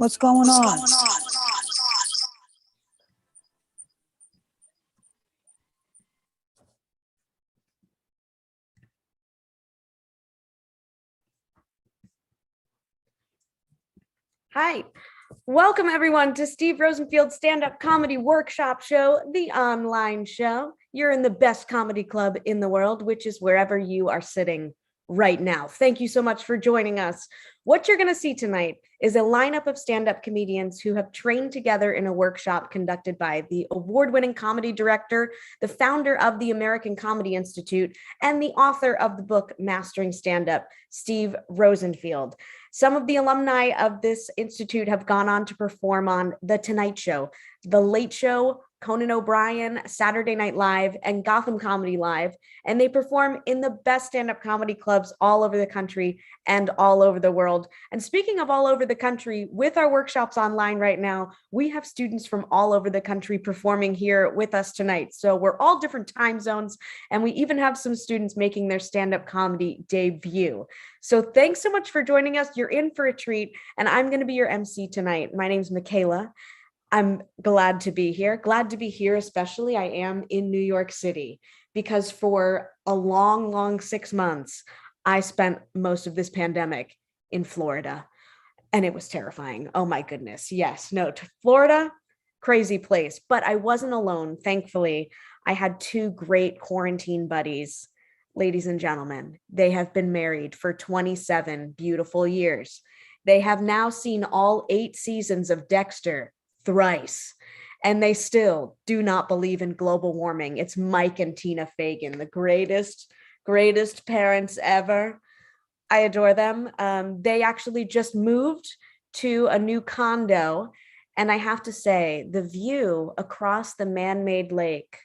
What's going on? Hi, welcome everyone to Steve Rosenfield's stand-up comedy workshop show, the online show. You're in the best comedy club in the world, which is wherever you are sitting right now. Thank you so much for joining us. What you're going to see tonight is a lineup of stand-up comedians who have trained together in a workshop conducted by the award-winning comedy director, the founder of the American Comedy Institute, and the author of the book Mastering Stand-Up, Steve Rosenfield. Some of the alumni of this institute have gone on to perform on The Tonight Show, The Late Show, Conan O'Brien, Saturday Night Live, and Gotham Comedy Live, and they perform in the best stand-up comedy clubs all over the country and all over the world. And speaking of all over the country, with our workshops online right now, we have students from all over the country performing here with us tonight. So we're all different time zones, and we even have some students making their stand-up comedy debut. So thanks so much for joining us. You're in for a treat, and I'm going to be your MC tonight. My name's Michaela. I'm glad to be here. Glad to be here, especially I am in New York City, because for a long 6 months, I spent most of this pandemic in Florida, and it was terrifying. Oh my goodness. Yes, no, Florida, crazy place, but I wasn't alone. Thankfully, I had two great quarantine buddies. Ladies and gentlemen, they have been married for 27 beautiful years. They have now seen all 8 seasons of Dexter thrice, and they still do not believe in global warming. It's Mike and Tina Fagan, the greatest parents ever. I adore them. They actually just moved to a new condo, and I have to say, the view across the man-made lake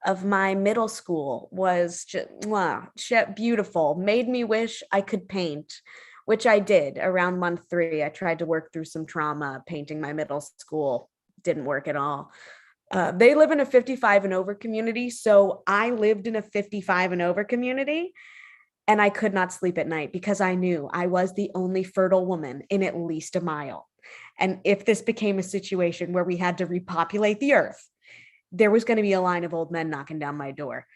of my middle school was just beautiful. Made me wish I could paint, which I did around month 3. I tried to work through some trauma painting my middle school. Didn't work at all. They live in a 55 and over community. So I lived in a 55 and over community, and I could not sleep at night because I knew I was the only fertile woman in at least a mile. And if this became a situation where we had to repopulate the earth, there was going to be a line of old men knocking down my door.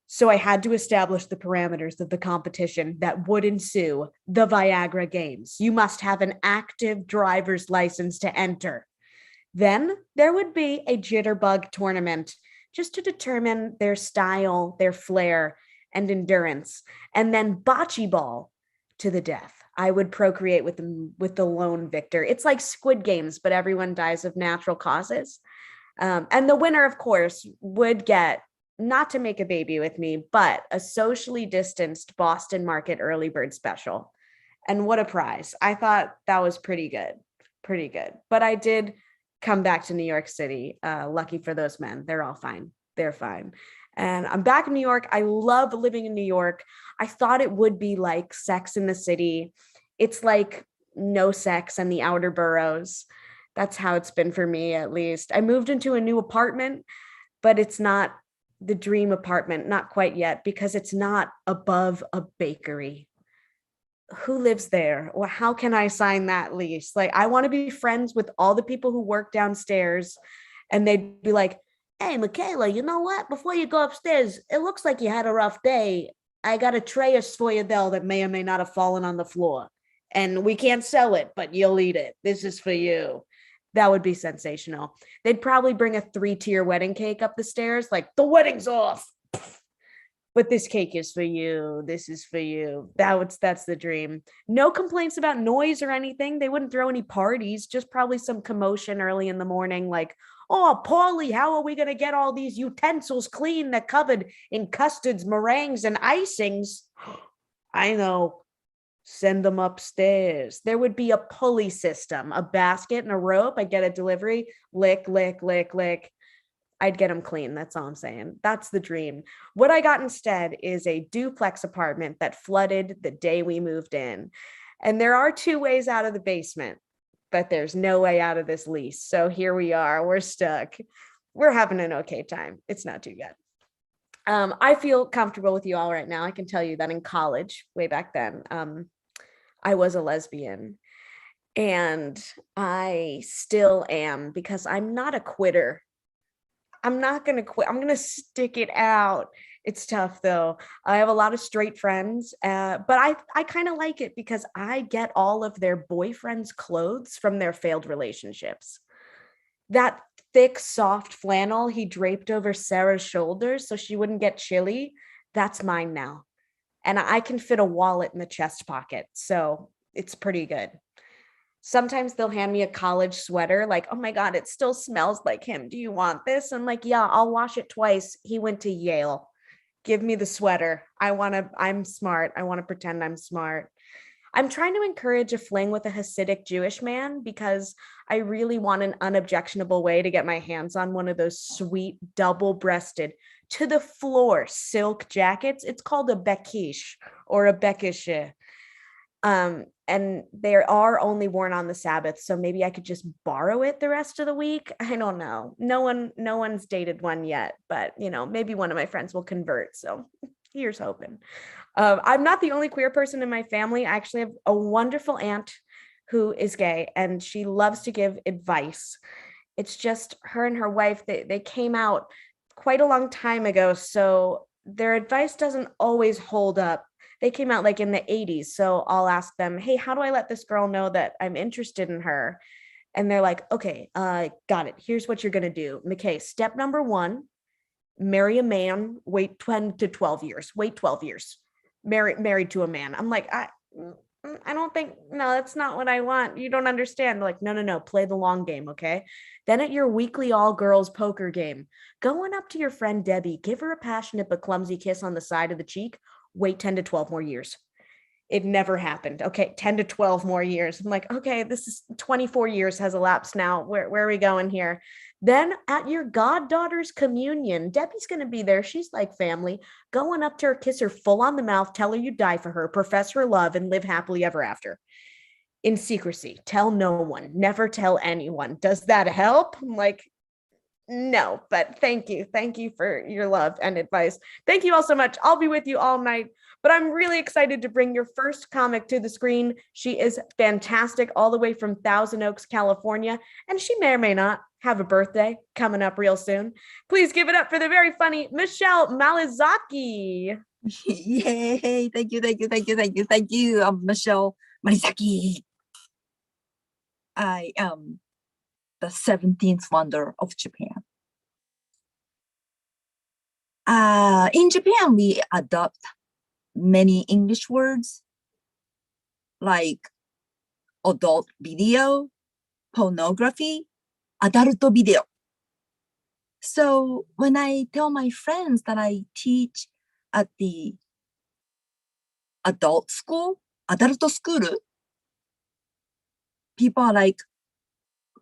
So I had to establish the parameters of the competition that would ensue, the Viagra Games. You must have an active driver's license to enter. Then there would be a jitterbug tournament just to determine their style, their flair, and endurance. And then bocce ball to the death. I would procreate with the lone victor. It's like Squid Games, but everyone dies of natural causes. And the winner, of course, would get, not to make a baby with me, but a socially distanced Boston Market early bird special. And what a prize. I thought that was pretty good. But I did come back to New York City. Lucky for those men. They're all fine. They're fine. And I'm back in New York. I love living in New York. I thought it would be like Sex in the City. It's like no sex in the outer boroughs. That's how it's been for me, at least. I moved into a new apartment, but it's not the dream apartment, not quite yet, because it's not above a bakery. Who lives there? Or how can I sign that lease? Like, I want to be friends with all the people who work downstairs, and they'd be like, "Hey, Michaela, you know what? Before you go upstairs, it looks like you had a rough day. I got a tray of sfoyadel that may or may not have fallen on the floor, and we can't sell it, but you'll eat it. This is for you." That would be sensational. They'd probably bring a 3-tier wedding cake up the stairs, like, "The wedding's off, but this cake is for you. This is for you." That's the dream. No complaints about noise or anything. They wouldn't throw any parties, just probably some commotion early in the morning, like, "Oh, Paulie, how are we going to get all these utensils clean? They're covered in custards, meringues, and icings." I know. Send them upstairs. There would be a pulley system, a basket and a rope. I'd get a delivery, lick. I'd get them clean. That's all I'm saying. That's the dream. What I got instead is a duplex apartment that flooded the day we moved in. And there are 2 ways out of the basement, but there's no way out of this lease. So here we are. We're stuck. We're having an okay time. It's not too bad. I feel comfortable with you all right now. I can tell you that in college, way back then, I was a lesbian. And I still am, because I'm not a quitter. I'm not going to quit. I'm going to stick it out. It's tough though. I have a lot of straight friends, but I kind of like it because I get all of their boyfriends' clothes from their failed relationships. That thick, soft flannel he draped over Sarah's shoulders so she wouldn't get chilly, that's mine now. And I can fit a wallet in the chest pocket. So it's pretty good. Sometimes they'll hand me a college sweater, like, oh my God, it still smells like him. Do you want this? I'm like, yeah, I'll wash it twice. He went to Yale. Give me the sweater. I'm smart. I want to pretend I'm smart. I'm trying to encourage a fling with a Hasidic Jewish man because I really want an unobjectionable way to get my hands on one of those sweet double-breasted to the floor silk jackets. It's called a bekish or a bekishe. And they are only worn on the Sabbath, so maybe I could just borrow it the rest of the week. I don't know. No one's dated one yet, but maybe one of my friends will convert. So here's hoping. I'm not the only queer person in my family. I actually have a wonderful aunt who is gay, and she loves to give advice. It's just her and her wife, they came out quite a long time ago, so their advice doesn't always hold up. They came out like in the 80s, so I'll ask them, hey, how do I let this girl know that I'm interested in her? And they're like, okay, got it. Here's what you're going to do. McKay, step number 1, marry a man, wait 10 to 12 years. Wait 12 years. Married to a man. I'm like, I don't think, no, that's not what I want. You don't understand. They're like, no, play the long game, okay? Then at your weekly all girls poker game, going up to your friend Debbie, give her a passionate but clumsy kiss on the side of the cheek, wait 10 to 12 more years. It never happened. Okay, 10 to 12 more years. I'm like, okay, this is 24 years has elapsed now. Where are we going here? Then at your goddaughter's communion, Debbie's going to be there. She's like family. Going up to her, kiss her full on the mouth, tell her you die for her, profess her love, and live happily ever after. In secrecy. Tell no one. Never tell anyone. Does that help? I'm like, no, but thank you. Thank you for your love and advice. Thank you all so much. I'll be with you all night, but I'm really excited to bring your first comic to the screen. She is fantastic, all the way from Thousand Oaks, California, and she may or may not have a birthday coming up real soon. Please give it up for the very funny Michelle Malazaki. Yay! Thank you. I'm Michelle Malazaki. I am the 17th wonder of Japan. In Japan, we adopt many English words like adult video, pornography, adult video. So when I tell my friends that I teach at the adult school, people are like,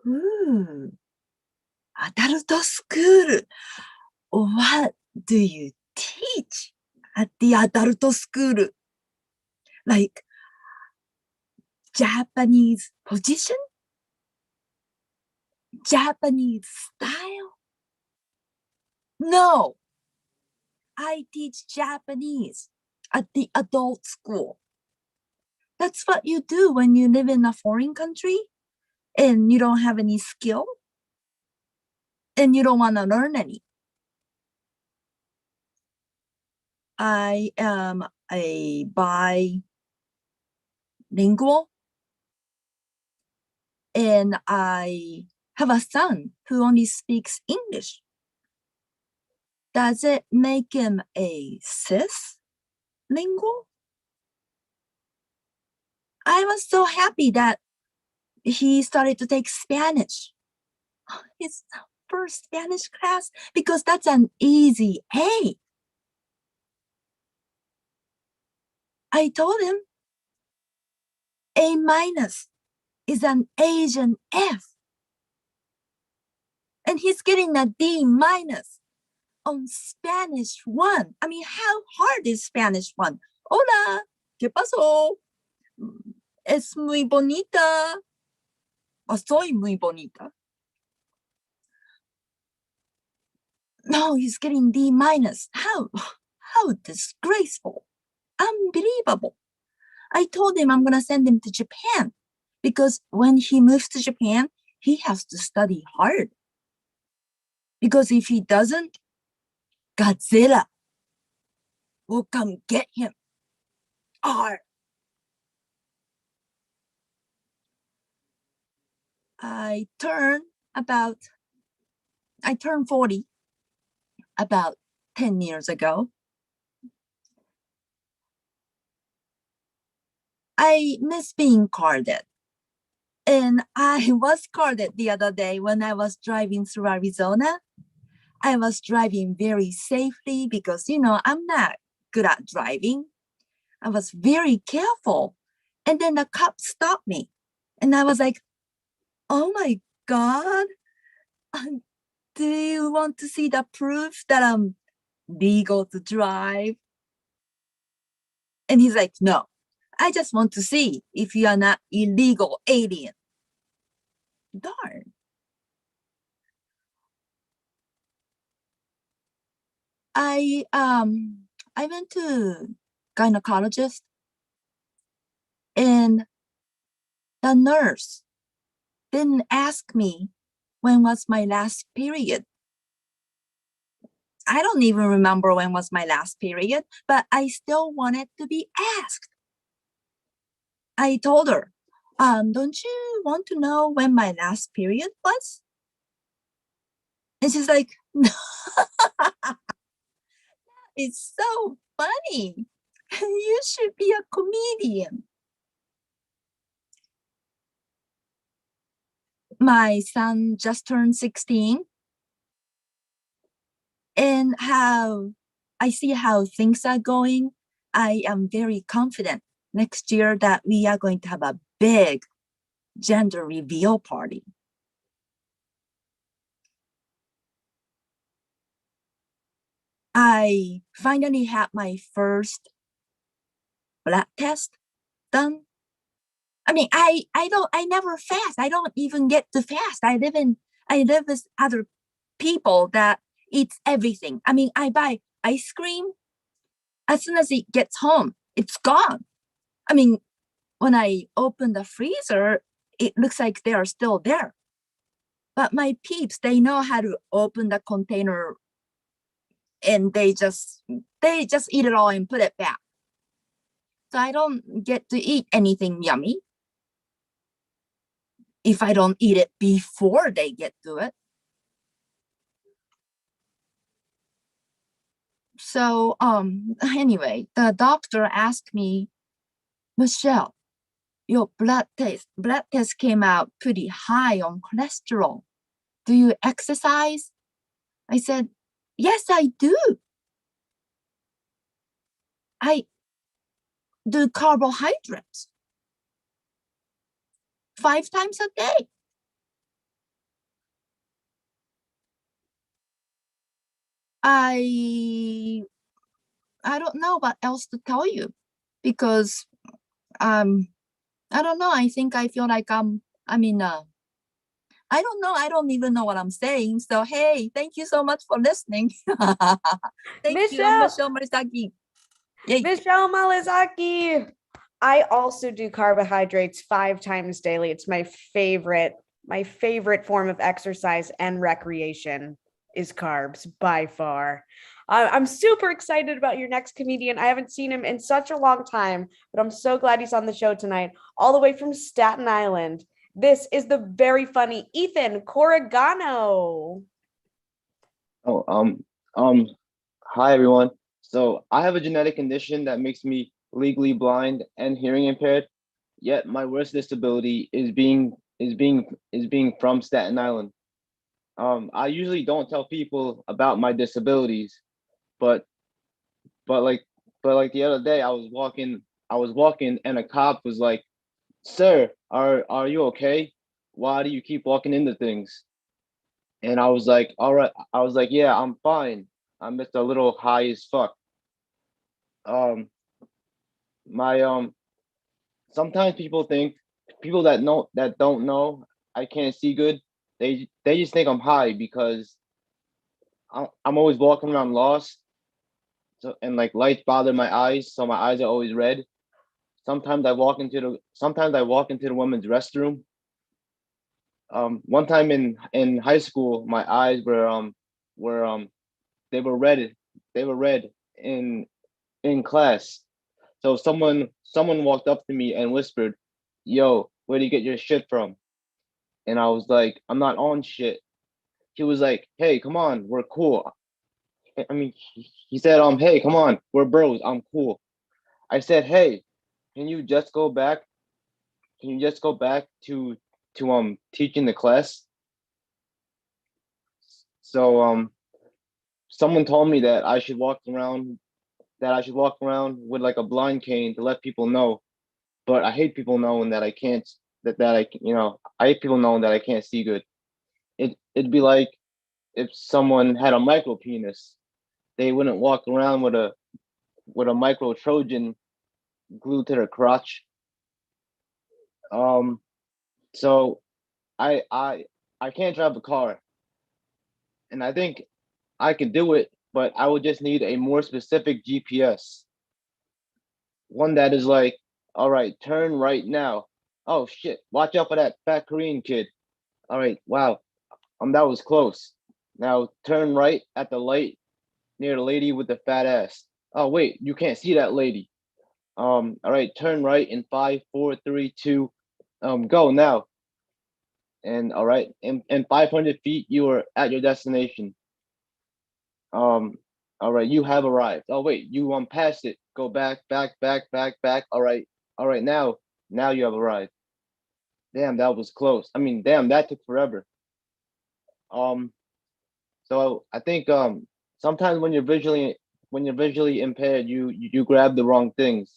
ooh, adult school. What do you teach at the adult school? Like Japanese position? Japanese style? No, I teach Japanese at the adult school. That's what you do when you live in a foreign country and you don't have any skill and you don't want to learn any. I am a bilingual, and I have a son who only speaks English. Does it make him a cislingual? I was so happy that he started to take Spanish. His first Spanish class, because that's an easy A. I told him A minus is an Asian F. And he's getting a D minus on Spanish 1. I mean, how hard is Spanish 1? Hola, ¿qué pasó? Es muy bonita. O soy muy bonita. No, he's getting D minus. How disgraceful. Unbelievable. I told him I'm going to send him to Japan because when he moves to Japan, he has to study hard. Because if he doesn't, Godzilla will come get him. Arr! I turned 40 about 10 years ago. I miss being carded. And I was carded the other day when I was driving through Arizona. I was driving very safely because, I'm not good at driving. I was very careful. And then the cop stopped me. And I was like, oh my God, do you want to see the proof that I'm legal to drive? And he's like, no, I just want to see if you are not illegal alien. Darn. I went to gynecologist, and the nurse didn't ask me when was my last period. I don't even remember when was my last period, but I still wanted to be asked. I told her, don't you want to know when my last period was? And she's like, no. It's so funny. You should be a comedian. My son just turned 16, and how I see how things are going. I am very confident next year that we are going to have a big gender reveal party. I finally had my first blood test done. I mean, I never fast. I don't even get to fast. I live with other people that eats everything. I mean, I buy ice cream. As soon as it gets home, it's gone. I mean, when I open the freezer, it looks like they are still there. But my peeps, they know how to open the container, and they just eat it all and put it back. So I don't get to eat anything yummy if I don't eat it before they get to it. So anyway, the doctor asked me, Michelle, your blood test came out pretty high on cholesterol. Do you exercise? I said, yes, I do. I do carbohydrates 5 times a day. I don't know what else to tell you, because I don't know. I think I feel like I don't know. I don't even know what I'm saying. So hey, thank you so much for listening. Thank you, Michelle Malazaki. Michelle Malazaki. I also do carbohydrates 5 times daily. It's my favorite form of exercise and recreation is carbs by far. I'm super excited about your next comedian. I haven't seen him in such a long time, but I'm so glad he's on the show tonight, all the way from Staten Island. This is the very funny Ethan Corrigano. Hi everyone. So I have a genetic condition that makes me legally blind and hearing impaired. Yet my worst disability is being from Staten Island. I usually don't tell people about my disabilities, but but like the other day I was walking and a cop was like, "Sir, are you okay? Why do you keep walking into things?" And I was like, "All right." I was like, "Yeah, I'm fine. I'm just a little high as fuck." Um, my sometimes people that don't know I can't see good. They just think I'm high because I'm always walking around lost. So and like lights bother my eyes, so my eyes are always red. Sometimes I walk into the women's restroom. One time in high school, my eyes were they were red. They were red in class. So someone walked up to me and whispered, "Yo, where do you get your shit from?" And I was like, "I'm not on shit." He was like, "Hey, come on, we're cool." I mean, he said, "Hey, come on, we're bros. I'm cool." I said, "Hey, can you just go back? Can you just go back to teaching the class?" So someone told me that I should walk around with like a blind cane to let people know. But I hate people knowing that I can't that I I hate people knowing that I can't see good. It'd be like if someone had a micro penis, they wouldn't walk around with a micro Trojan glued to their crotch. Um, so I I I can't drive a car, and I think I could do it, but I would just need a more specific GPS. One that is like, all right, turn right now. Oh shit, watch out for that fat Korean kid. All right, wow, that was close. Now turn right at the light near the lady with the fat ass. Oh wait, you can't see that lady. All right, turn right in 5, 4, 3, 2. Go now. And all right, in 500 feet, you are at your destination. Um, all right, you have arrived. Oh wait, you passed it. Go back, back, back, back, back. All right, now you have arrived. Damn, that was close. I mean, damn, that took forever. Um, so I think sometimes when you're visually impaired, you grab the wrong things.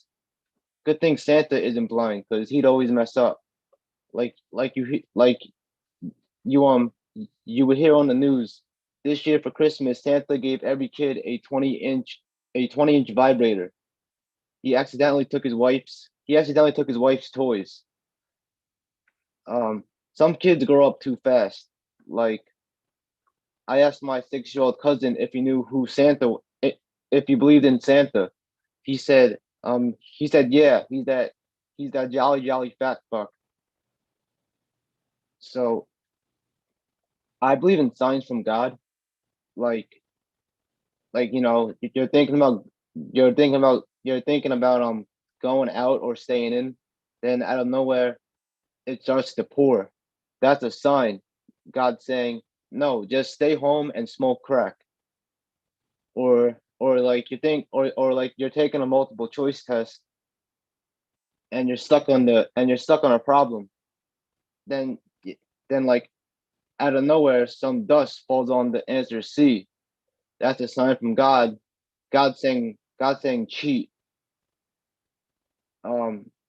Good thing Santa isn't blind because he'd always mess up. Like you you would hear on the news this year for Christmas, Santa gave every kid a 20-inch vibrator. He accidentally took his wife's toys. Some kids grow up too fast. Like I asked my 6-year-old cousin if he knew if he believed in Santa. He said yeah, he's that jolly fat fuck. So I believe in signs from God. Like you're thinking about going out or staying in, then out of nowhere it starts to pour. That's a sign. God saying, no, just stay home and smoke crack. Or like like you're taking a multiple choice test and you're stuck on a problem. Then then like out of nowhere some dust falls on the answer C. That's a sign from God. God saying cheat.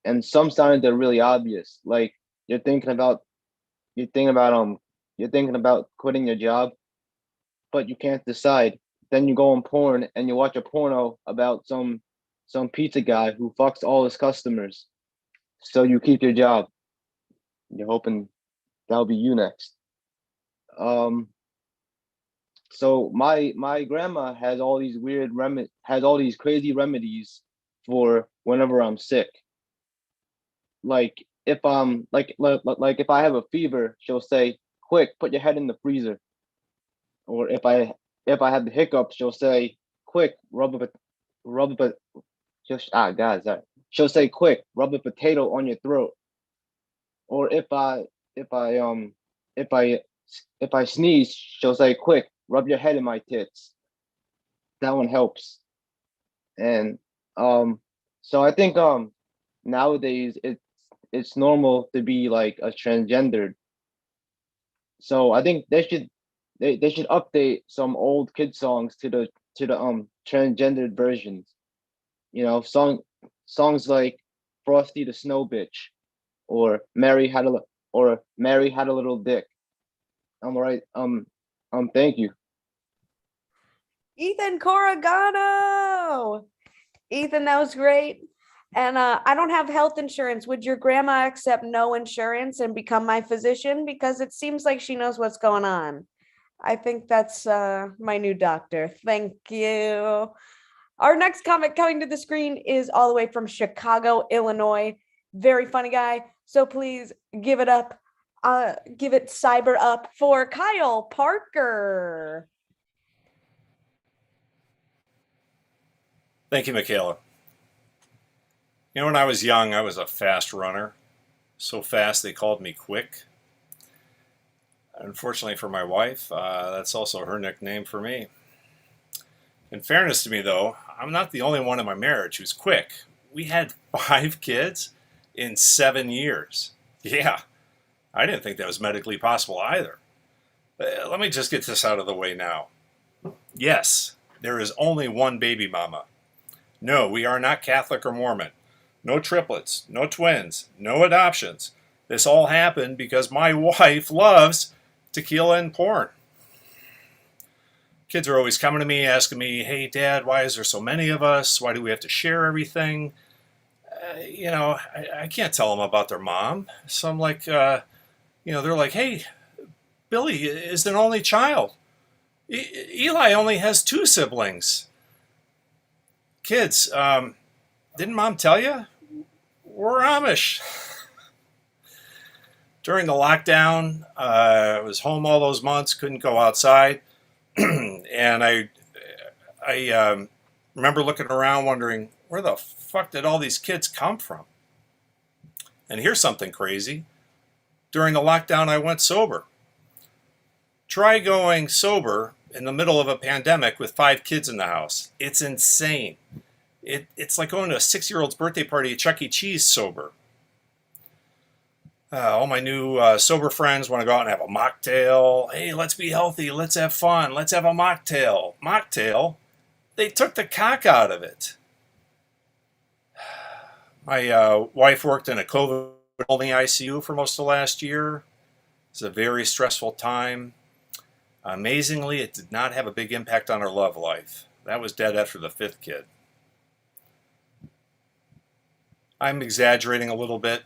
And some signs are really obvious. Like you're thinking about you're thinking about you're thinking about quitting your job, but you can't decide. Then you go on porn and you watch a porno about some pizza guy who fucks all his customers. So you keep your job. You're hoping that'll be you next. Um, so my grandma has all these crazy remedies for whenever I'm sick. Like like if I have a fever, she'll say, "Quick, put your head in the freezer." Or if I have the hiccups, she'll say, "Quick, rub a just God, sorry." She'll say, "Quick, rub a potato on your throat." Or if I if I if I sneeze, she'll say, "Quick, rub your head in my tits." That one helps. And um, so I think nowadays it's normal to be like a transgendered. So I think they should update some old kid songs to the transgendered versions. You know, songs like Frosty the Snow Bitch or Mary had a little dick. I'm all right. Thank you. Ethan Corrigano. Ethan, that was great. And I don't have health insurance. Would your grandma accept no insurance and become my physician? Because it seems like she knows what's going on. I think that's my new doctor. Thank you. Our next comic coming to the screen is all the way from Chicago, Illinois. Very funny guy. So please give it up. Give it cyber up for Kyle Parker. Thank you, Michaela. You know, when I was young, I was a fast runner. So fast they called me Quick. Unfortunately for my wife, that's also her nickname for me. In fairness to me, though, I'm not the only one in my marriage who's quick. We had 5 kids in 7 years. Yeah, I didn't think that was medically possible either. Let me just get this out of the way now. Yes, there is only one baby mama. No, we are not Catholic or Mormon. No triplets, no twins, no adoptions. This all happened because my wife loves tequila and porn. Kids are always coming to me asking me, hey, Dad, why is there so many of us? Why do we have to share everything? I can't tell them about their mom. So I'm like, they're like, hey, Billy is an only child. Eli only has 2 siblings. Kids, didn't Mom tell you? We're Amish. During the lockdown, I was home all those months, couldn't go outside. And I remember looking around wondering, where the fuck did all these kids come from? And here's something crazy. During the lockdown, I went sober. Try going sober in the middle of a pandemic with 5 kids in the house. It's insane. It's like going to a 6-year-old's birthday party at Chuck E. Cheese sober. All my new sober friends want to go out and have a mocktail. Hey, let's be healthy. Let's have fun. Let's have a mocktail. Mocktail? They took the cock out of it. My wife worked in a COVID only ICU for most of last year. It's a very stressful time. Amazingly, it did not have a big impact on her love life. That was dead after the 5th kid. I'm exaggerating a little bit.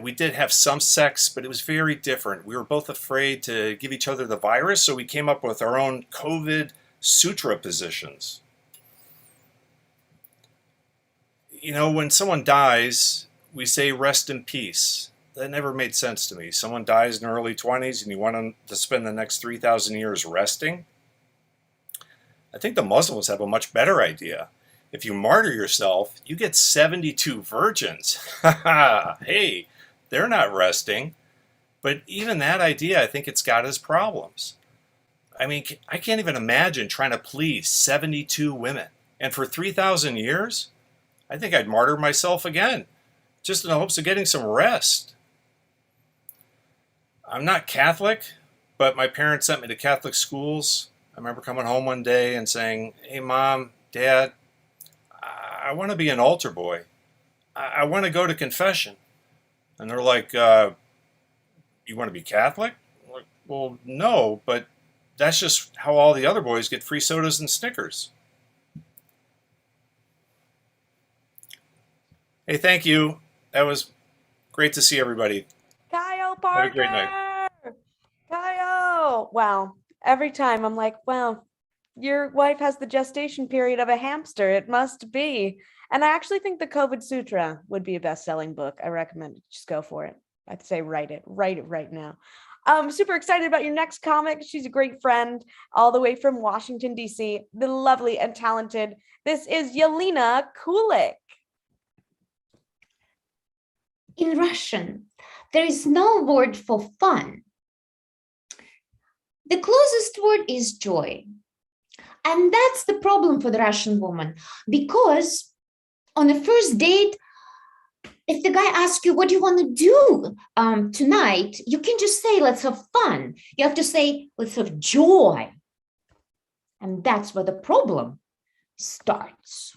We did have some sex, but it was very different. We were both afraid to give each other the virus, so we came up with our own COVID sutra positions. You know, when someone dies, we say rest in peace. That never made sense to me. Someone dies in their early 20s and you want them to spend the next 3,000 years resting? I think the Muslims have a much better idea. If you martyr yourself, you get 72 virgins. Hey, they're not resting. But even that idea, I think it's got its problems. I mean, I can't even imagine trying to please 72 women. And for 3,000 years, I think I'd martyr myself again, just in the hopes of getting some rest. I'm not Catholic, but my parents sent me to Catholic schools. I remember coming home one day and saying, hey, Mom, Dad, I want to be an altar boy. I want to go to confession. And they're like, you want to be Catholic? I'm like, well, no, but that's just how all the other boys get free sodas and Snickers. Hey, thank you. That was great to see everybody. Kyle Parker. Have a great night. Kyle. Wow. Every time I'm like, wow, your wife has the gestation period of a hamster. It must be. And I actually think the COVID Sutra would be a best-selling book. I recommend it. Just go for it. I'd say write it right now. I'm super excited about your next comic. She's a great friend all the way from Washington, D.C. The lovely and talented. This is Yelina Kulik. In Russian, there is no word for fun. The closest word is joy. And that's the problem for the Russian woman, because on a first date, if the guy asks you, what do you want to do tonight? You can just say, let's have fun. You have to say, let's have joy. And that's where the problem starts.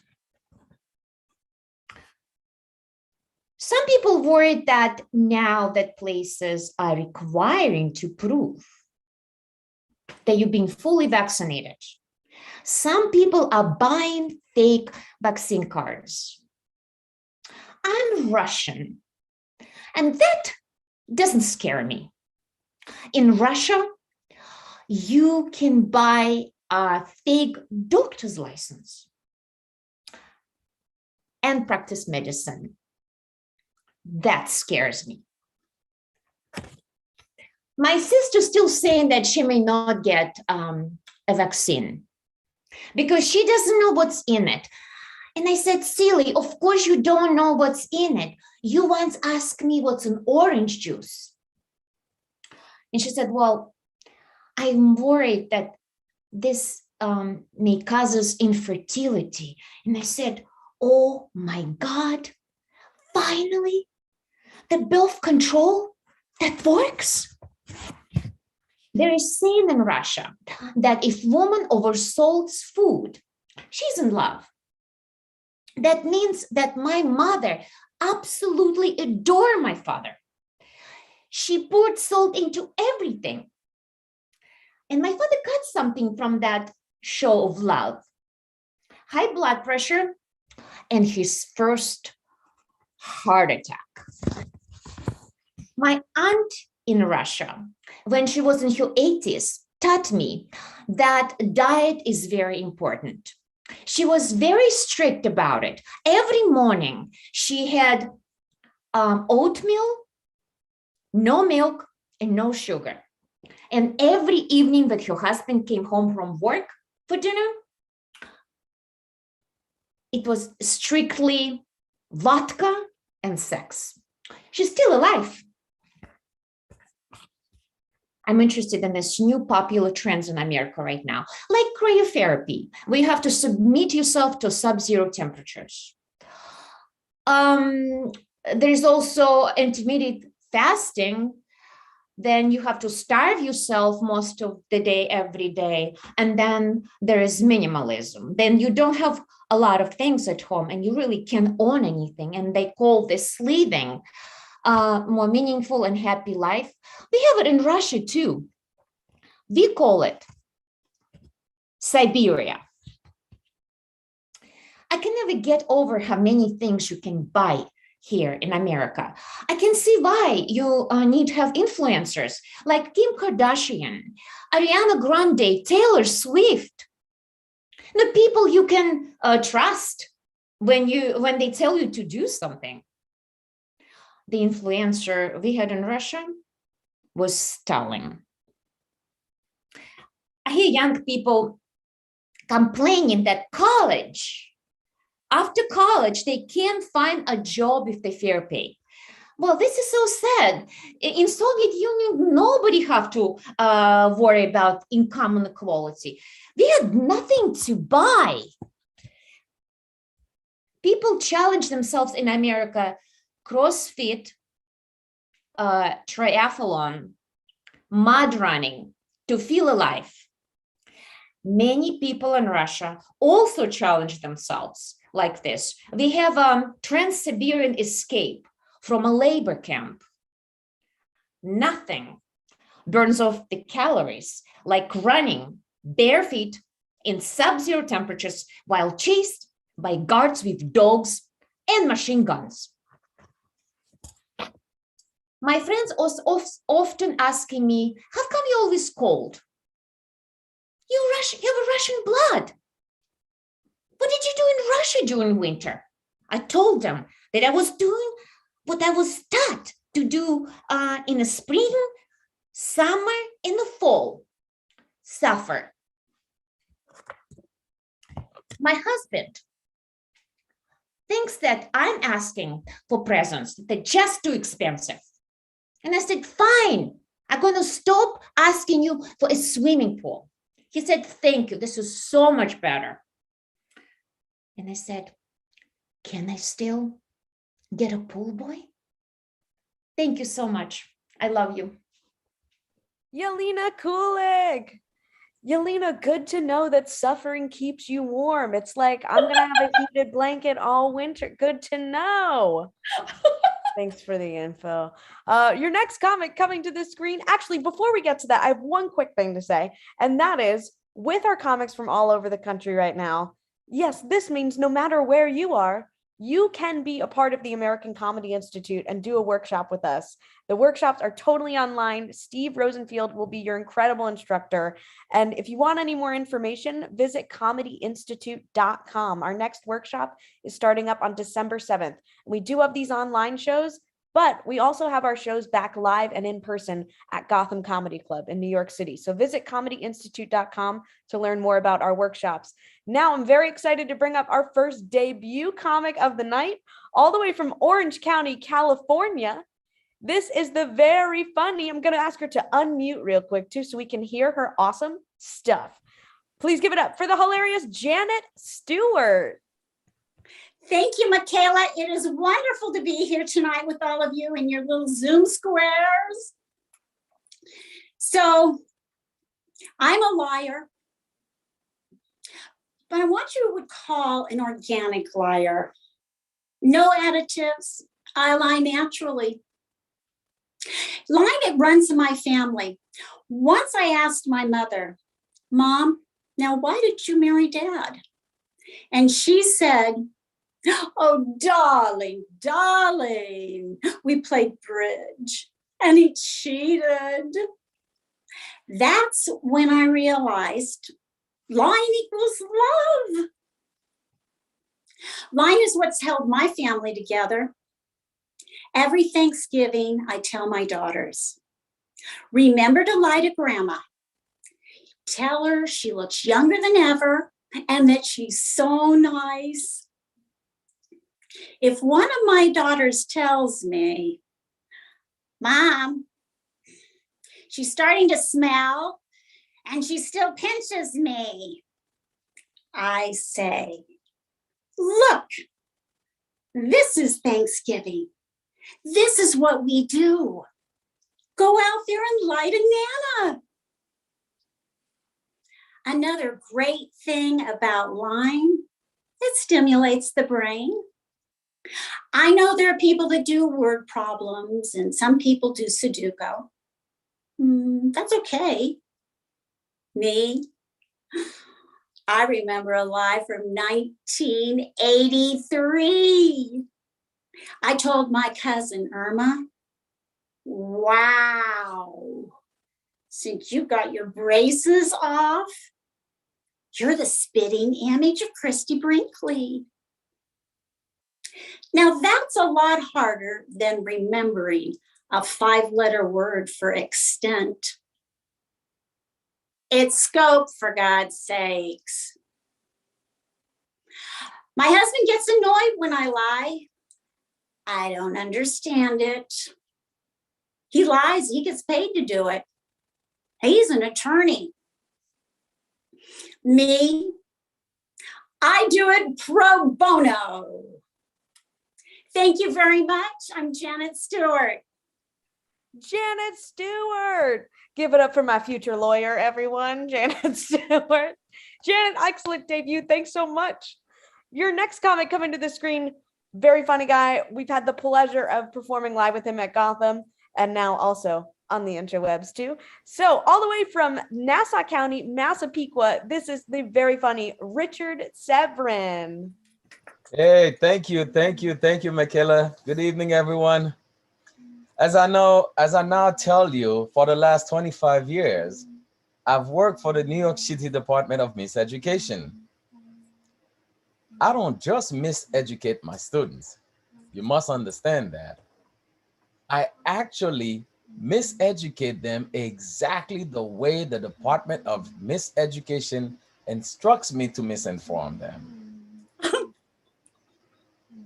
Some people worried that now that places are requiring to prove that you've been fully vaccinated, some people are buying fake vaccine cards. I'm Russian, and that doesn't scare me. In Russia, you can buy a fake doctor's license. and practice medicine. That scares me. My sister's still saying that she may not get a vaccine because she doesn't know what's in it. And I said, silly, of course you don't know what's in it. You once asked me what's in orange juice. And she said, well, I'm worried that this may cause us infertility. And I said, oh my God, finally, the birth control that works. There is saying in Russia that if woman oversalts food, she's in love. That means that my mother absolutely adored my father. She poured salt into everything. And my father got something from that show of love. High blood pressure and his first heart attack. My aunt in Russia, when she was in her 80s, taught me that diet is very important. She was very strict about it. Every morning she had oatmeal, no milk, and no sugar. And every evening that her husband came home from work for dinner, it was strictly vodka and sex. She's still alive. I'm interested in this new popular trends in America right now, like cryotherapy, where you have to submit yourself to sub-zero temperatures. There's also intermittent fasting. Then you have to starve yourself most of the day, every day. And then there is minimalism. Then you don't have a lot of things at home and you really can't own anything. And they call this living more meaningful and happy life. We have it in Russia too. We call it Siberia. I can never get over how many things you can buy here in America. I can see why you need to have influencers like Kim Kardashian, Ariana Grande, Taylor Swift, the people you can trust when they tell you to do something. The influencer we had in Russia was Stalin. I hear young people complaining that after college, they can't find a job if they fair pay. Well, this is so sad. In Soviet Union, nobody have to worry about income inequality. We had nothing to buy. People challenge themselves in America, CrossFit, triathlon, mud running to feel alive. Many people in Russia also challenge themselves like this. We have a Trans-Siberian escape from a labor camp. Nothing burns off the calories like running bare feet in sub-zero temperatures while chased by guards with dogs and machine guns. My friends also often asking me, how come you're always cold? You have a Russian blood. What did you do in Russia during winter? I told them that I was doing what I was taught to do in the spring, summer, and the fall. Suffer. My husband thinks that I'm asking for presents that are just too expensive. And I said, fine, I'm going to stop asking you for a swimming pool. He said, thank you. This is so much better. And I said, can I still get a pool boy? Thank you so much. I love you. Yelina Kulik. Yelina, good to know that suffering keeps you warm. It's like, I'm going to have a heated blanket all winter. Good to know. Thanks for the info. Your next comment coming to the screen. Actually, before we get to that, I have one quick thing to say, and that is, with our comics from all over the country right now, yes, this means no matter where you are, you can be a part of the American Comedy Institute and do a workshop with us. The workshops are totally online. Steve Rosenfield will be your incredible instructor. And if you want any more information, visit comedyinstitute.com. Our next workshop is starting up on December 7th. We do have these online shows, but we also have our shows back live and in person at Gotham Comedy Club in New York City. So visit comedyinstitute.com to learn more about our workshops. Now I'm very excited to bring up our first debut comic of the night, all the way from Orange County, California. This is the very funny, I'm going to ask her to unmute real quick too so we can hear her awesome stuff. Please give it up for the hilarious Janet Stewart. Thank you, Michaela. It is wonderful to be here tonight with all of you in your little Zoom squares. So I'm a liar, but I want you to recall an organic liar. No additives. I lie naturally. Lying, it runs in my family. Once I asked my mother, Mom, now why did you marry Dad? And she said, oh, darling, we played bridge and he cheated. That's when I realized lying equals love. Lying is what's held my family together. Every Thanksgiving, I tell my daughters, remember to lie to Grandma. Tell her she looks younger than ever and that she's so nice. If one of my daughters tells me, Mom, she's starting to smell and she still pinches me, I say, look, this is Thanksgiving. This is what we do. Go out there and lie to Nana. Another great thing about lying, it stimulates the brain. I know there are people that do word problems and some people do Sudoku. That's okay. Me, I remember a lie from 1983. I told my cousin Irma, wow, since you got your braces off, you're the spitting image of Christy Brinkley. Now that's a lot harder than remembering a 5-letter word for extent. It's scope, for God's sakes. My husband gets annoyed when I lie. I don't understand it. He lies, he gets paid to do it. He's an attorney. Me, I do it pro bono. Thank you very much. I'm Janet Stewart. Janet Stewart. Give it up for my future lawyer, everyone. Janet Stewart. Janet, excellent debut. Thanks so much. Your next comic coming to the screen, very funny guy. We've had the pleasure of performing live with him at Gotham and now also on the interwebs too. So all the way from Nassau County, Massapequa, this is the very funny Richard Severin. Hey, thank you, Michaela. Good evening, everyone. As I now tell you, for the last 25 years, I've worked for the New York City Department of Miseducation. I don't just miseducate my students. You must understand that. I actually miseducate them exactly the way the Department of Miseducation instructs me to misinform them.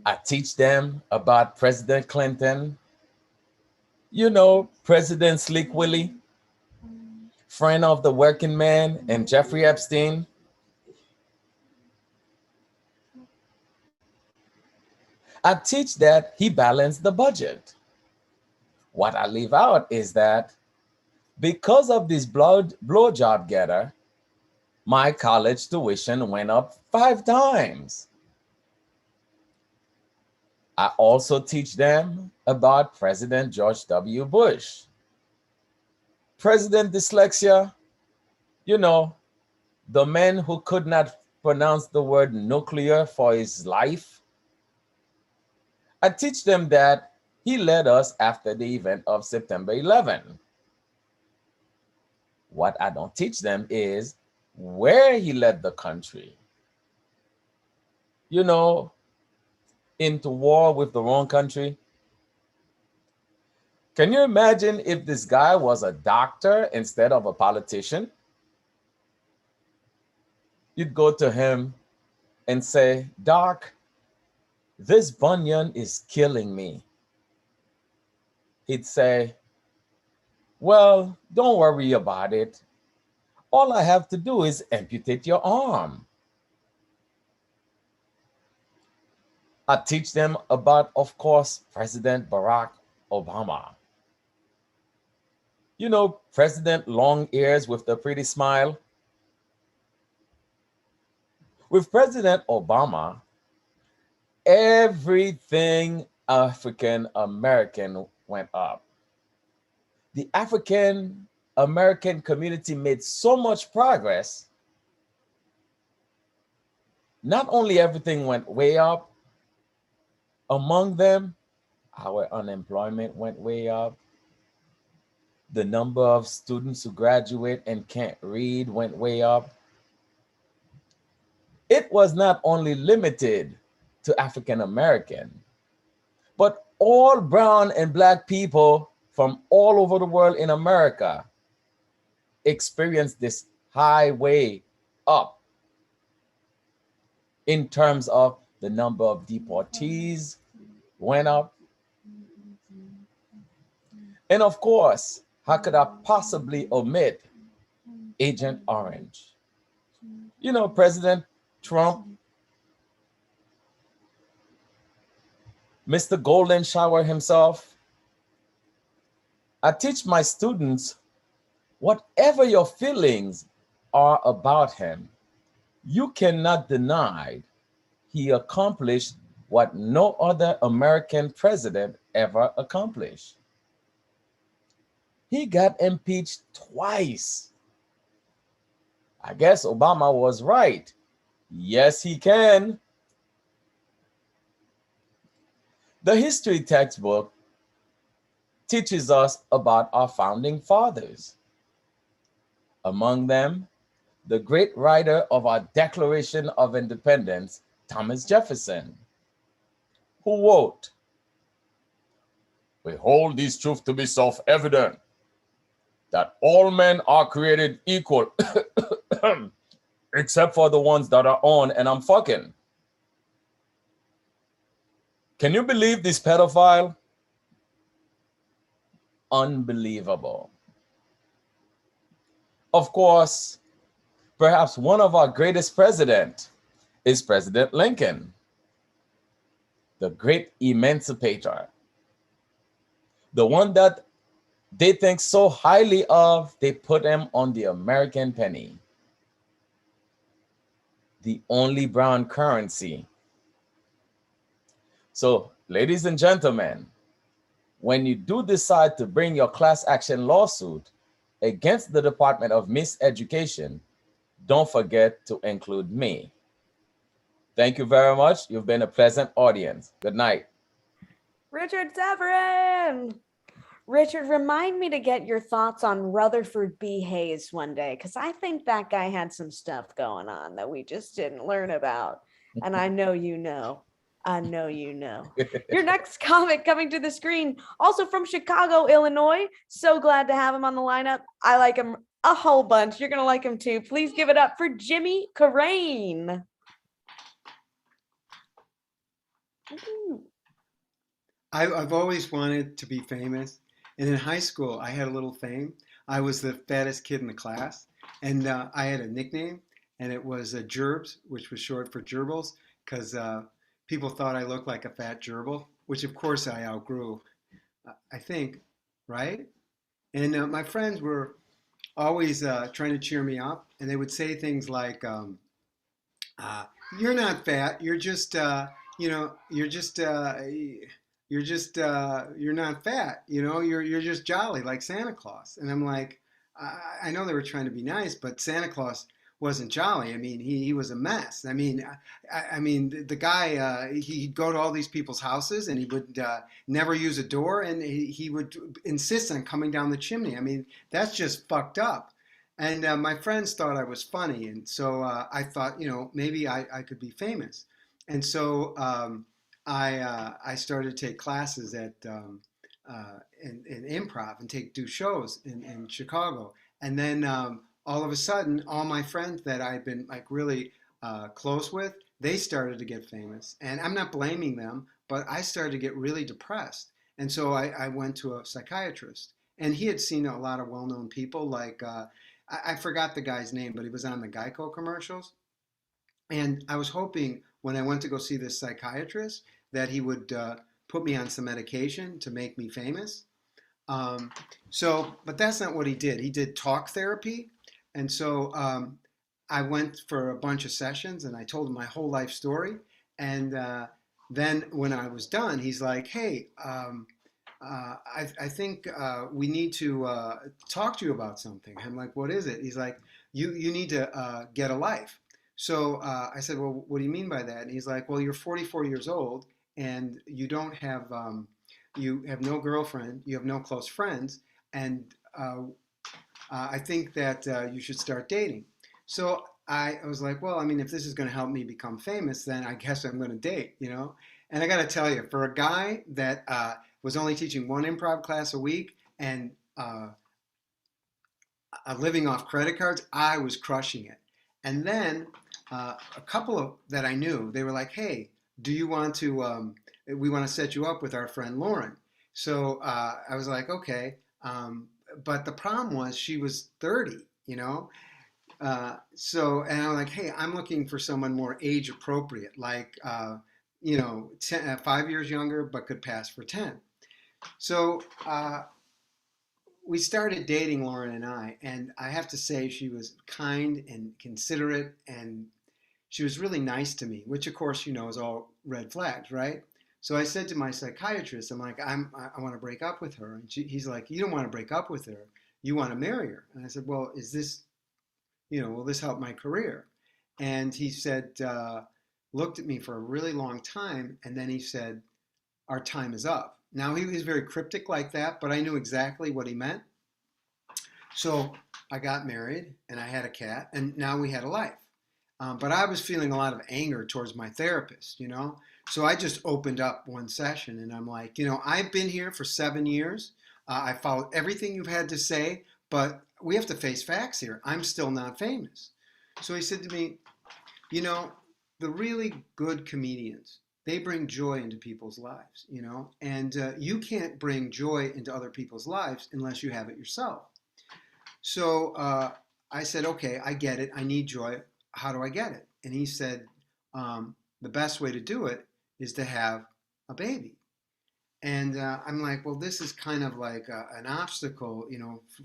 I teach them about President Clinton, you know, President Slick Willie, friend of the working man, and Jeffrey Epstein. I teach that he balanced the budget. What I leave out is that because of this blowjob getter, my college tuition went up 5 times. I also teach them about President George W. Bush. President Dyslexia, you know, the man who could not pronounce the word nuclear for his life. I teach them that he led us after the event of September 11. What I don't teach them is where he led the country. You know, into war with the wrong country. Can you imagine if this guy was a doctor instead of a politician? You'd go to him and say, Doc, this bunion is killing me. He'd say, well, don't worry about it. All I have to do is amputate your arm. I teach them about, of course, President Barack Obama. You know, President Long Ears with the pretty smile. With President Obama, everything African American went up. The African American community made so much progress. Not only everything went way up, among them, our unemployment went way up. The number of students who graduate and can't read went way up. It was not only limited to African American, but all brown and black people from all over the world in America experienced this high way up in terms of the number of deportees went up. And of course, how could I possibly omit Agent Orange? You know, President Trump, Mr. Golden Shower himself. I teach my students, whatever your feelings are about him, you cannot deny he accomplished what no other American president ever accomplished. He got impeached twice. I guess Obama was right. Yes, he can. The history textbook teaches us about our founding fathers. Among them, the great writer of our Declaration of Independence, Thomas Jefferson, who wrote, "We hold these truths to be self-evident, that all men are created equal, except for the ones that are on and I'm fucking." Can you believe this pedophile? Unbelievable. Of course, perhaps one of our greatest presidents is President Lincoln, the great emancipator, the one that they think so highly of, they put him on the American penny, the only brown currency. So, ladies and gentlemen, when you do decide to bring your class action lawsuit against the Department of Miseducation, don't forget to include me. Thank you very much. You've been a pleasant audience. Good night. Richard Severin. Richard, remind me to get your thoughts on Rutherford B. Hayes one day, because I think that guy had some stuff going on that we just didn't learn about. And I know you know. I know you know. Your next comic coming to the screen, also from Chicago, Illinois. So glad to have him on the lineup. I like him a whole bunch. You're going to like him too. Please give it up for Jimmy Carrane. I've always wanted to be famous. And in high school, I had a little fame. I was the fattest kid in the class. And I had a nickname, and it was Gerbs, which was short for gerbils, because people thought I looked like a fat gerbil, which of course I outgrew, I think, right? And my friends were always trying to cheer me up, and they would say things like, "You're not fat. You're just, you're not fat. You're just jolly like Santa Claus." And I'm like, I know they were trying to be nice, but Santa Claus wasn't jolly. I mean, he was a mess. I mean, I mean, the guy, he'd go to all these people's houses and he would never use a door, and he would insist on coming down the chimney. I mean, that's just fucked up. And my friends thought I was funny, and so I thought, maybe I could be famous. And so I started to take classes at in improv and do shows in Chicago. And then all of a sudden, all my friends that I'd been like really close with, they started to get famous. And I'm not blaming them, but I started to get really depressed. And so I went to a psychiatrist, and he had seen a lot of well-known people. Like I forgot the guy's name, but he was on the Geico commercials. And I was hoping when I went to go see this psychiatrist that he would put me on some medication to make me famous. But that's not what he did. He did talk therapy. And so I went for a bunch of sessions and I told him my whole life story. And then when I was done, he's like, hey, I think we need to talk to you about something. I'm like, what is it? He's like, you need to get a life. So I said, well, what do you mean by that? And he's like, well, you're 44 years old and you don't have, you have no girlfriend, you have no close friends, and I think that you should start dating. So I was like, well, I mean, if this is going to help me become famous, then I guess I'm going to date, And I got to tell you, for a guy that was only teaching one improv class a week and living off credit cards, I was crushing it. And then a couple of that I knew, they were like, hey, do you want to, we want to set you up with our friend Lauren. So I was like, okay. But the problem was she was 30, So, and I'm like, hey, I'm looking for someone more age appropriate, like, 5 years younger, but could pass for 10. So we started dating, Lauren and I have to say she was kind and considerate, and she was really nice to me, which of course, is all red flags, right? So I said to my psychiatrist, I'm like, I want to break up with her. And he's like, you don't want to break up with her. You want to marry her. And I said, well, is this, will this help my career? And he said, looked at me for a really long time. And then he said, our time is up. Now he was very cryptic like that, but I knew exactly what he meant. So I got married and I had a cat, and now we had a life. But I was feeling a lot of anger towards my therapist, So I just opened up one session and I'm like, I've been here for 7 years. I followed everything you've had to say, but we have to face facts here. I'm still not famous. So he said to me, the really good comedians, they bring joy into people's lives, and you can't bring joy into other people's lives unless you have it yourself. So I said, okay, I get it. I need joy. How do I get it? And he said, the best way to do it is to have a baby. And I'm like, well, this is kind of like an obstacle,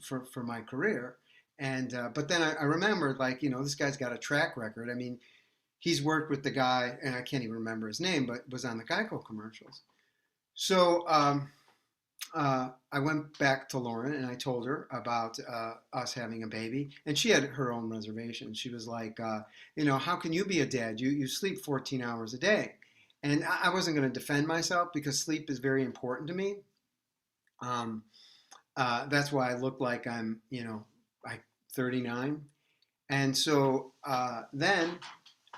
for my career. And but then I remembered, like, this guy's got a track record. I mean, he's worked with the guy, and I can't even remember his name, but was on the Geico commercials. So I went back to Lauren and I told her about us having a baby, and she had her own reservations. She was like, how can you be a dad? You sleep 14 hours a day. And I wasn't going to defend myself because sleep is very important to me. That's why I look like I'm, like 39. And so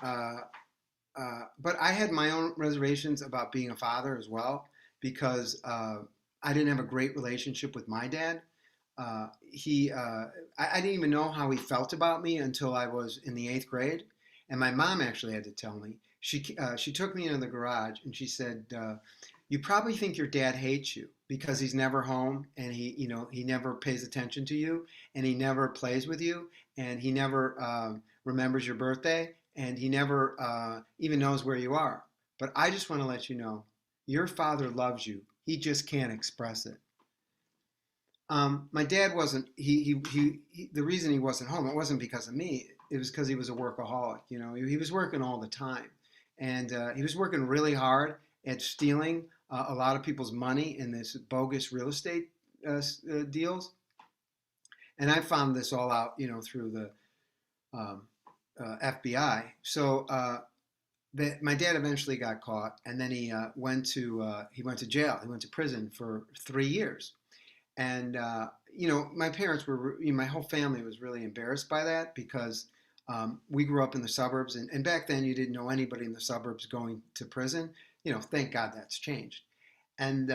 but I had my own reservations about being a father as well, because I didn't have a great relationship with my dad. I didn't even know how he felt about me until I was in the 8th grade. And my mom actually had to tell me. She took me into the garage and she said, you probably think your dad hates you because he's never home, and he never pays attention to you, and he never plays with you, and he never remembers your birthday, and he never even knows where you are. But I just want to let you know, your father loves you. He just can't express it. My dad wasn't, the reason he wasn't home, it wasn't because of me. It was because he was a workaholic. He was working all the time. And he was working really hard at stealing a lot of people's money in this bogus real estate deals. And I found this all out, through FBI. So my dad eventually got caught, and then he went to jail. He went to prison for 3 years. And my parents were, my whole family was really embarrassed by that because we grew up in the suburbs, and back then you didn't know anybody in the suburbs going to prison. Thank God that's changed. And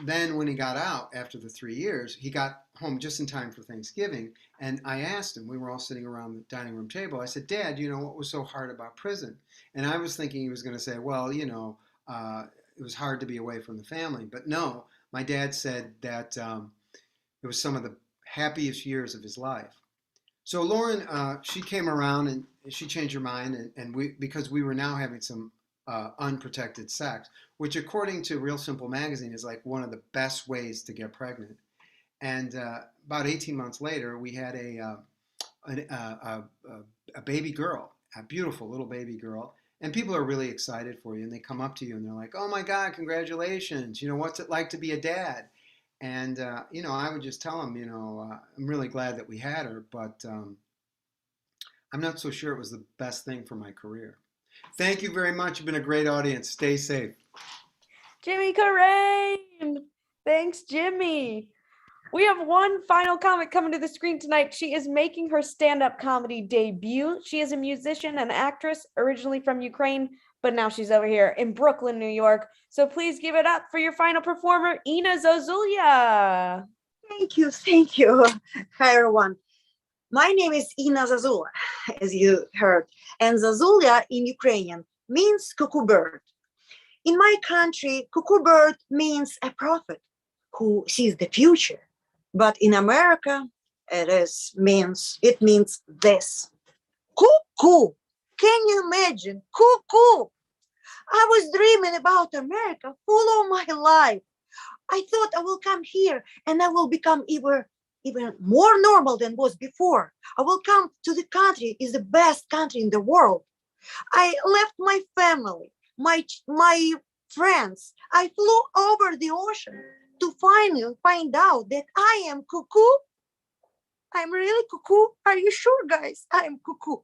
then when he got out after the 3 years, he got home just in time for Thanksgiving. And I asked him, we were all sitting around the dining room table. I said, Dad, what was so hard about prison? And I was thinking he was going to say, well, it was hard to be away from the family. But no, my dad said that it was some of the happiest years of his life. So Lauren, she came around and she changed her mind, and because we were now having some unprotected sex, which according to Real Simple magazine is like one of the best ways to get pregnant. And about 18 months later, we had a baby girl, a beautiful little baby girl. And people are really excited for you, and they come up to you and they're like, "Oh my God, congratulations! What's it like to be a dad?" And I would just tell them, I'm really glad that we had her, but I'm not so sure it was the best thing for my career. Thank you very much. You've been a great audience. Stay safe. Jimmy Carrane. Thanks, Jimmy. We have one final comic coming to the screen tonight. She is making her stand-up comedy debut. She is a musician and actress, originally from Ukraine, but now she's over here in Brooklyn, New York. So please give it up for your final performer, Ina Zazulya. Thank you. Thank you. Hi, everyone. My name is Ina Zazula, as you heard, and Zazulya in Ukrainian means cuckoo bird. In my country, cuckoo bird means a prophet who sees the future. But in America, it means this. Cuckoo. Can you imagine? Cuckoo. I was dreaming about America full of my life. I thought I will come here and I will become even more normal than was before. I will come to the country is the best country in the world. I left my family, my friends. I flew over the ocean to finally find out that I am cuckoo. I'm really cuckoo. Are you sure, guys? I am cuckoo.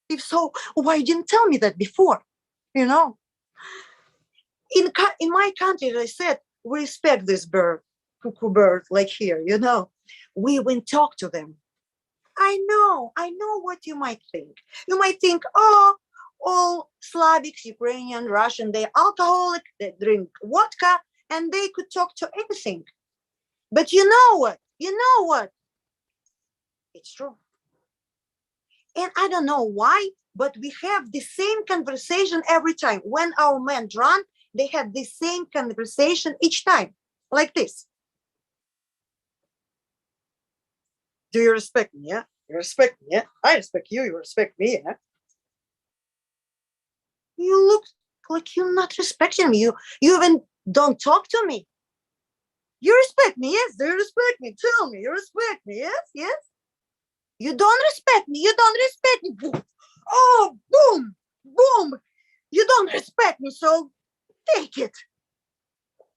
If so, why didn't tell me that before? In my country, as I said, we respect this bird, cuckoo bird, like here, We went talk to them. I know what you might think. You might think, oh, all Slavics, Ukrainian, Russian, they're alcoholic, they drink vodka, and they could talk to anything. But you know what? It's true. And I don't know why, but we have the same conversation every time. When our men drunk, they have the same conversation each time, like this. Do you respect me? Yeah? You respect me? Yeah? I respect you. You respect me? Yeah? You look like you're not respecting me. You even don't talk to me. You respect me? Yes. Do you respect me? Tell me. You respect me? Yes. Yes. You don't respect me. You don't respect me. Boom. Oh, boom, boom. You don't respect me, so take it.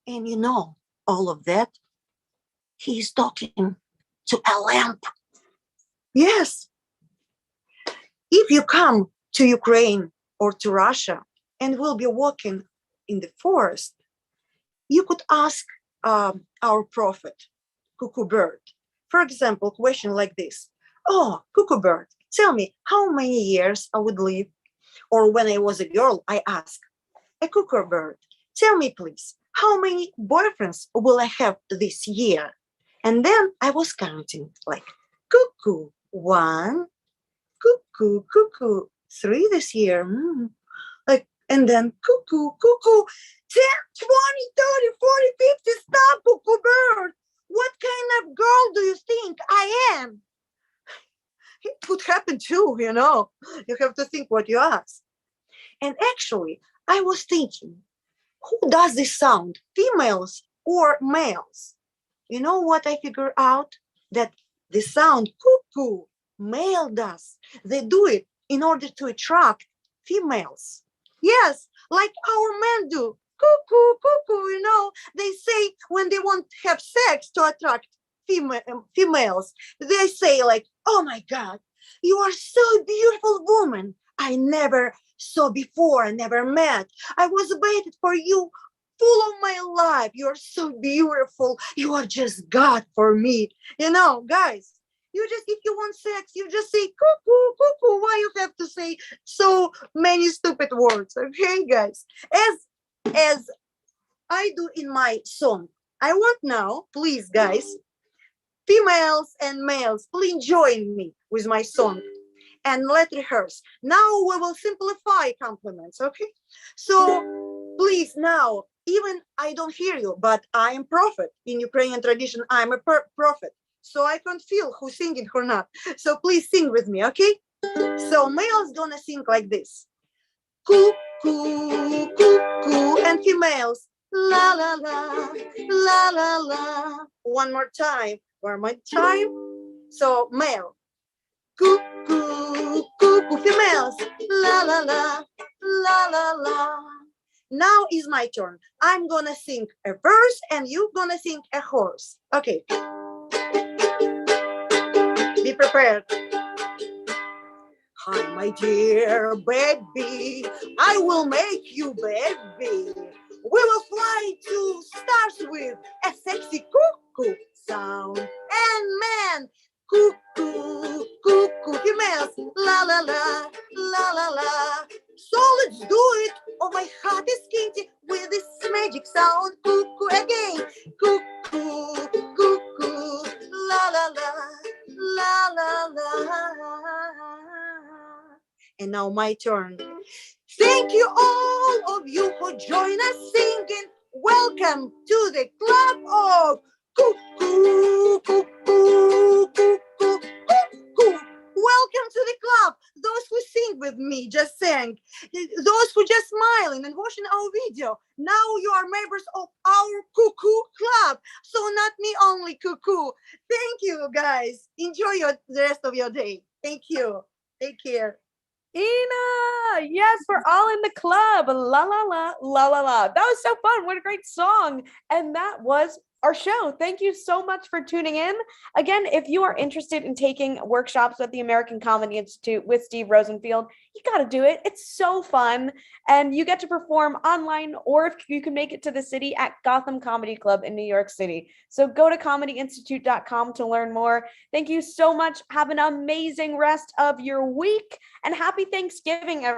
And all of that, he's talking to a lamp. Yes. If you come to Ukraine or to Russia and will be walking in the forest, you could ask our prophet, cuckoo bird. For example, question like this. Oh, cuckoo bird, tell me how many years I would live. Or when I was a girl, I asked, a cuckoo bird, tell me please, how many boyfriends will I have this year? And then I was counting like cuckoo, 1, cuckoo, 3 this year. And then cuckoo, 10, 20, 30, 40, 50, stop, cuckoo bird. What kind of girl do you think I am? It could happen too, You have to think what you ask. And actually, I was thinking, who does this sound, females or males? You know what I figured out? That the sound cuckoo, male does. They do it in order to attract females. Yes, like our men do. Cuckoo, cuckoo, They say when they want to have sex to attract females, they say like, oh my God, You are so beautiful woman. I never saw before, I never met. I was waiting for you full of my life. You are so beautiful. You are just God for me. You know, guys, you just, if you want sex, you just say cuckoo, cuckoo. Why you have to say so many stupid words? Okay, guys. As I do in my song, I want now, please, guys, females and males, please join me with my song and let's rehearse. Now we will simplify compliments, okay? So please now, even I don't hear you, but I am prophet. In Ukrainian tradition, I'm a prophet. So I can't feel who's singing or not. So please sing with me, okay? So males gonna sing like this. Cuckoo, cuckoo, and females, la la la, la la la. One more time. So male, cuckoo, cuckoo, females, la la la, la la la. Now is my turn. I'm gonna sing a verse and you're gonna sing a chorus. Okay. Be prepared. Hi, my dear baby, I will make you baby. We will fly to stars with a sexy cuckoo sound. And man, cuckoo, cuckoo, females, la la la, la la la. So let's do it. Oh, my heart is kinky with this magic sound. Cuckoo again, cuckoo, cuckoo, la la la, la la la. And now my turn. Thank you all of you who join us singing. Welcome to the club of cuckoo, cuckoo, cuckoo, cuckoo. Welcome to the club. Those who sing with me just sang. Those who just smiling and watching our video. Now you are members of our cuckoo club. So not me only cuckoo. Thank you guys. Enjoy the rest of your day. Thank you. Take care. Ina, yes, we're all in the club. La la la, la la la. That was so fun. What a great song. And that was our show. Thank you so much for tuning in. Again, if you are interested in taking workshops at the American Comedy Institute with Steve Rosenfield, you got to do it. It's so fun. And you get to perform online, or if you can make it to the city, at Gotham Comedy Club in New York City. So go to comedyinstitute.com to learn more. Thank you so much. Have an amazing rest of your week and happy Thanksgiving, everyone.